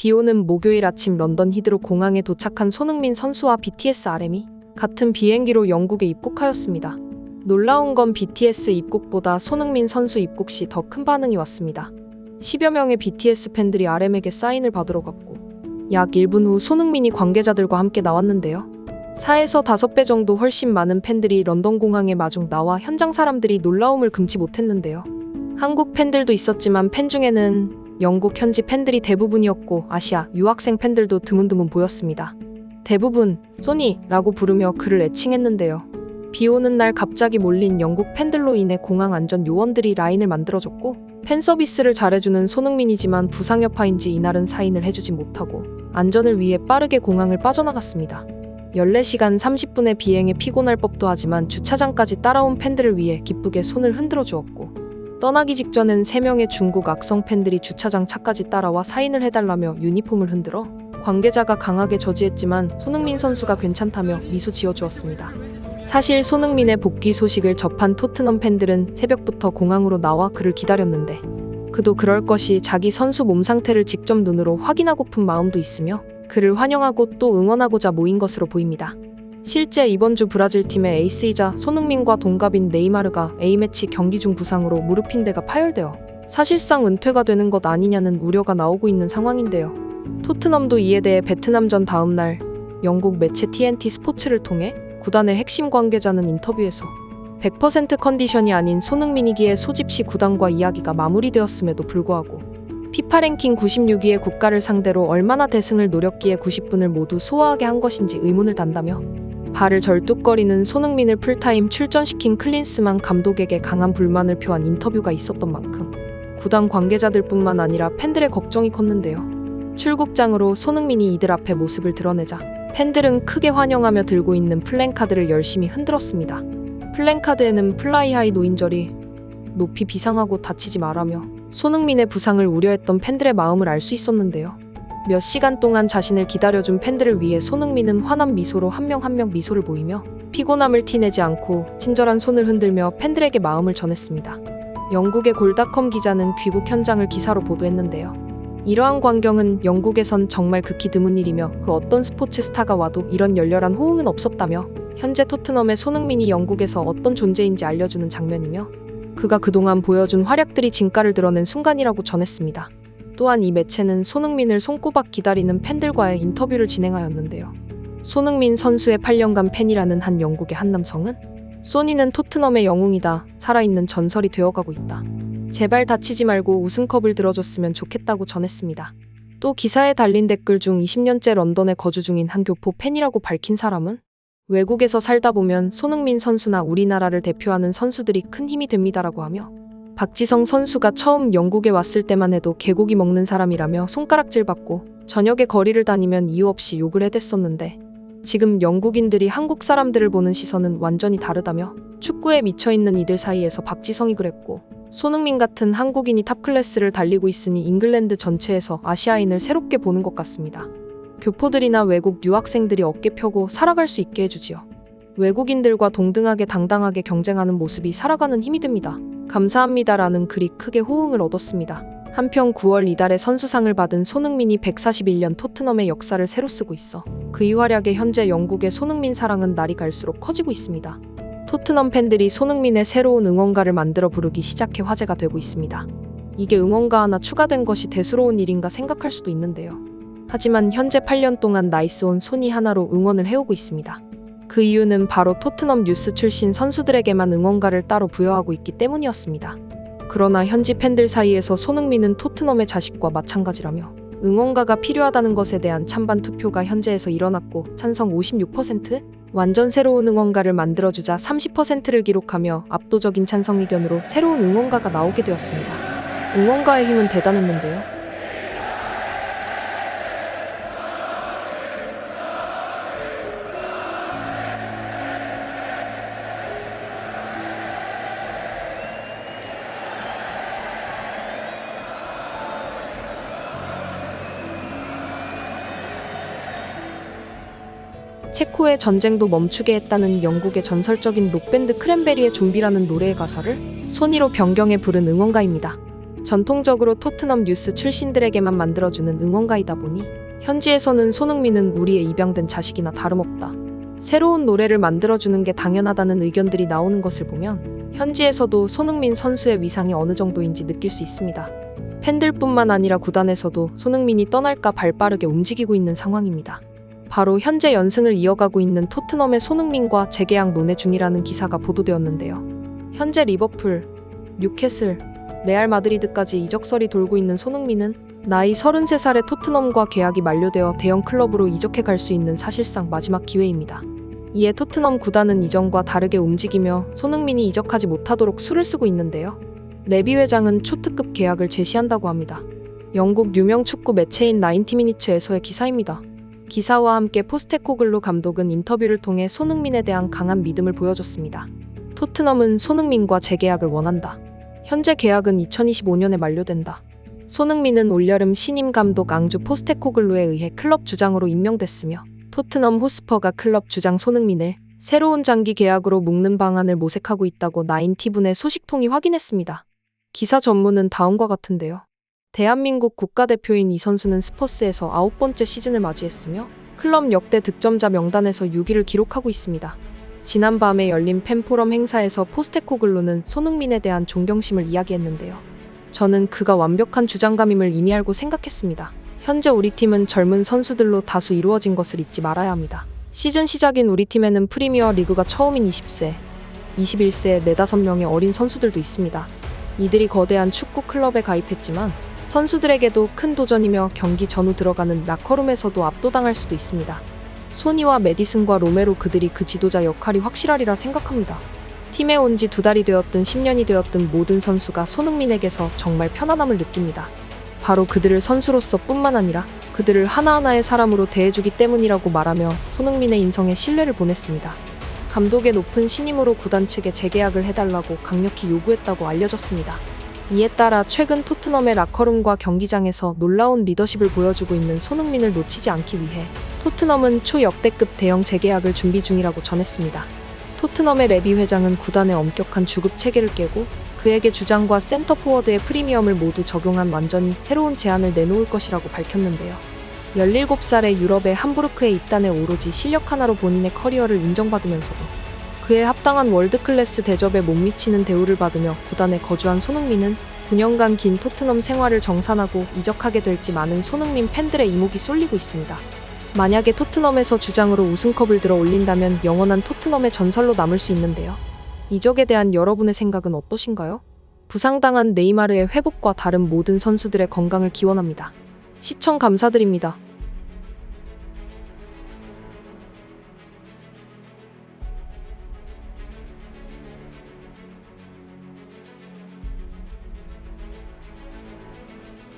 비오는 목요일 아침 런던 히드로 공항에 도착한 손흥민 선수와 BTS RM이 같은 비행기로 영국에 입국하였습니다. 놀라운 건 BTS 입국보다 손흥민 선수 입국 시 더 큰 반응이 왔습니다. 10여 명의 BTS 팬들이 RM에게 사인을 받으러 갔고 약 1분 후 손흥민이 관계자들과 함께 나왔는데요. 4에서 5배 정도 훨씬 많은 팬들이 런던 공항에 마중 나와 현장 사람들이 놀라움을 금치 못했는데요. 한국 팬들도 있었지만 팬 중에는 영국 현지 팬들이 대부분이었고 아시아 유학생 팬들도 드문드문 보였습니다. 대부분 소니라고 부르며 그를 애칭했는데요. 비 오는 날 갑자기 몰린 영국 팬들로 인해 공항 안전 요원들이 라인을 만들어줬고 팬 서비스를 잘해주는 손흥민이지만 부상 여파인지 이날은 사인을 해주지 못하고 안전을 위해 빠르게 공항을 빠져나갔습니다. 14시간 30분의 비행에 피곤할 법도 하지만 주차장까지 따라온 팬들을 위해 기쁘게 손을 흔들어 주었고 떠나기 직전엔 3명의 중국 악성 팬들이 주차장 차까지 따라와 사인을 해달라며 유니폼을 흔들어 관계자가 강하게 저지했지만 손흥민 선수가 괜찮다며 미소 지어주었습니다. 사실 손흥민의 복귀 소식을 접한 토트넘 팬들은 새벽부터 공항으로 나와 그를 기다렸는데 그도 그럴 것이 자기 선수 몸 상태를 직접 눈으로 확인하고픈 마음도 있으며 그를 환영하고 또 응원하고자 모인 것으로 보입니다. 실제 이번 주 브라질 팀의 에이스이자 손흥민과 동갑인 네이마르가 A매치 경기 중 부상으로 무릎 인대가 파열되어 사실상 은퇴가 되는 것 아니냐는 우려가 나오고 있는 상황인데요. 토트넘도 이에 대해 베트남전 다음 날 영국 매체 TNT 스포츠를 통해 구단의 핵심 관계자는 인터뷰에서 100% 컨디션이 아닌 손흥민이기에 소집 시 구단과 이야기가 마무리되었음에도 불구하고 피파 랭킹 96위의 국가를 상대로 얼마나 대승을 노렸기에 90분을 모두 소화하게 한 것인지 의문을 단다며 발을 절뚝거리는 손흥민을 풀타임 출전시킨 클린스만 감독에게 강한 불만을 표한 인터뷰가 있었던 만큼 구단 관계자들뿐만 아니라 팬들의 걱정이 컸는데요. 출국장으로 손흥민이 이들 앞에 모습을 드러내자 팬들은 크게 환영하며 들고 있는 플랜카드를 열심히 흔들었습니다. 플랜카드에는 플라이 하이 노인저리 높이 비상하고 다치지 말라며 손흥민의 부상을 우려했던 팬들의 마음을 알 수 있었는데요. 몇 시간 동안 자신을 기다려준 팬들을 위해 손흥민은 환한 미소로 한 명 한 명 미소를 보이며 피곤함을 티내지 않고 친절한 손을 흔들며 팬들에게 마음을 전했습니다. 영국의 골닷컴 기자는 귀국 현장을 기사로 보도했는데요. 이러한 광경은 영국에선 정말 극히 드문 일이며 그 어떤 스포츠 스타가 와도 이런 열렬한 호응은 없었다며 현재 토트넘의 손흥민이 영국에서 어떤 존재인지 알려주는 장면이며 그가 그동안 보여준 활약들이 진가를 드러낸 순간이라고 전했습니다. 또한 이 매체는 손흥민을 손꼽아 기다리는 팬들과의 인터뷰를 진행하였는데요. 손흥민 선수의 8년간 팬이라는 한 영국의 한 남성은 소니는 토트넘의 영웅이다. 살아있는 전설이 되어가고 있다. 제발 다치지 말고 우승컵을 들어줬으면 좋겠다고 전했습니다. 또 기사에 달린 댓글 중 20년째 런던에 거주 중인 한 교포 팬이라고 밝힌 사람은 외국에서 살다 보면 손흥민 선수나 우리나라를 대표하는 선수들이 큰 힘이 됩니다라고 하며 박지성 선수가 처음 영국에 왔을 때만 해도 개고기 먹는 사람이라며 손가락질 받고 저녁에 거리를 다니면 이유 없이 욕을 해댔었는데 지금 영국인들이 한국 사람들을 보는 시선은 완전히 다르다며 축구에 미쳐있는 이들 사이에서 박지성이 그랬고 손흥민 같은 한국인이 탑클래스를 달리고 있으니 잉글랜드 전체에서 아시아인을 새롭게 보는 것 같습니다. 교포들이나 외국 유학생들이 어깨 펴고 살아갈 수 있게 해주지요. 외국인들과 동등하게 당당하게 경쟁하는 모습이 살아가는 힘이 됩니다. 감사합니다라는 글이 크게 호응을 얻었습니다. 한편 9월 이달에 선수상을 받은 손흥민이 141년 토트넘의 역사를 새로 쓰고 있어 그의 활약에 현재 영국의 손흥민 사랑은 날이 갈수록 커지고 있습니다. 토트넘 팬들이 손흥민의 새로운 응원가를 만들어 부르기 시작해 화제가 되고 있습니다. 이게 응원가 하나 추가된 것이 대수로운 일인가 생각할 수도 있는데요. 하지만 현재 8년 동안 나이스온 소니 하나로 응원을 해오고 있습니다. 그 이유는 바로 토트넘 뉴스 출신 선수들에게만 응원가를 따로 부여하고 있기 때문이었습니다. 그러나 현지 팬들 사이에서 손흥민은 토트넘의 자식과 마찬가지라며 응원가가 필요하다는 것에 대한 찬반 투표가 현재에서 일어났고 찬성 56%, 완전 새로운 응원가를 만들어주자 30%를 기록하며 압도적인 찬성 의견으로 새로운 응원가가 나오게 되었습니다. 응원가의 힘은 대단했는데요. 체코의 전쟁도 멈추게 했다는 영국의 전설적인 록밴드 크랜베리의 좀비라는 노래의 가사를 소니로 변경해 부른 응원가입니다. 전통적으로 토트넘 뉴스 출신들에게만 만들어주는 응원가이다 보니 현지에서는 손흥민은 우리의 입양된 자식이나 다름없다. 새로운 노래를 만들어주는 게 당연하다는 의견들이 나오는 것을 보면 현지에서도 손흥민 선수의 위상이 어느 정도인지 느낄 수 있습니다. 팬들뿐만 아니라 구단에서도 손흥민이 떠날까 발빠르게 움직이고 있는 상황입니다. 바로 현재 연승을 이어가고 있는 토트넘의 손흥민과 재계약 논의 중이라는 기사가 보도되었는데요. 현재 리버풀, 뉴캐슬, 레알 마드리드까지 이적설이 돌고 있는 손흥민은 나이 33살의 토트넘과 계약이 만료되어 대형 클럽으로 이적해 갈 수 있는 사실상 마지막 기회입니다. 이에 토트넘 구단은 이전과 다르게 움직이며 손흥민이 이적하지 못하도록 수를 쓰고 있는데요. 레비 회장은 초특급 계약을 제시한다고 합니다. 영국 유명 축구 매체인 90미니츠에서의 기사입니다. 기사와 함께 포스테코글루 감독은 인터뷰를 통해 손흥민에 대한 강한 믿음을 보여줬습니다. 토트넘은 손흥민과 재계약을 원한다. 현재 계약은 2025년에 만료된다. 손흥민은 올여름 신임 감독 앙주 포스테코글루에 의해 클럽 주장으로 임명됐으며 토트넘 호스퍼가 클럽 주장 손흥민을 새로운 장기 계약으로 묶는 방안을 모색하고 있다고 나인티븐의 소식통이 확인했습니다. 기사 전문은 다음과 같은데요. 대한민국 국가대표인 이 선수는 스퍼스에서 9번째 시즌을 맞이했으며 클럽 역대 득점자 명단에서 6위를 기록하고 있습니다. 지난밤에 열린 팬포럼 행사에서 포스테코글루는 손흥민에 대한 존경심을 이야기했는데요. 저는 그가 완벽한 주장감임을 이미 알고 생각했습니다. 현재 우리 팀은 젊은 선수들로 다수 이루어진 것을 잊지 말아야 합니다. 시즌 시작인 우리 팀에는 프리미어 리그가 처음인 20세, 21세의 4-5명의 어린 선수들도 있습니다. 이들이 거대한 축구 클럽에 가입했지만 선수들에게도 큰 도전이며 경기 전후 들어가는 라커룸에서도 압도당할 수도 있습니다. 소니와 메디슨과 로메로 그들이 그 지도자 역할이 확실하리라 생각합니다. 팀에 온 지 2달이 되었든 10년이 되었든 모든 선수가 손흥민에게서 정말 편안함을 느낍니다. 바로 그들을 선수로서 뿐만 아니라 그들을 하나하나의 사람으로 대해주기 때문이라고 말하며 손흥민의 인성에 신뢰를 보냈습니다. 감독의 높은 신임으로 구단 측에 재계약을 해달라고 강력히 요구했다고 알려졌습니다. 이에 따라 최근 토트넘의 라커룸과 경기장에서 놀라운 리더십을 보여주고 있는 손흥민을 놓치지 않기 위해 토트넘은 초역대급 대형 재계약을 준비 중이라고 전했습니다. 토트넘의 레비 회장은 구단의 엄격한 주급 체계를 깨고 그에게 주장과 센터포워드의 프리미엄을 모두 적용한 완전히 새로운 제안을 내놓을 것이라고 밝혔는데요. 17살의 유럽의 함부르크에 입단해 오로지 실력 하나로 본인의 커리어를 인정받으면서도 그에 합당한 월드클래스 대접에 못 미치는 대우를 받으며 구단에 거주한 손흥민은 9년간 긴 토트넘 생활을 정산하고 이적하게 될지 많은 손흥민 팬들의 이목이 쏠리고 있습니다. 만약에 토트넘에서 주장으로 우승컵을 들어 올린다면 영원한 토트넘의 전설로 남을 수 있는데요. 이적에 대한 여러분의 생각은 어떠신가요? 부상당한 네이마르의 회복과 다른 모든 선수들의 건강을 기원합니다. 시청 감사드립니다.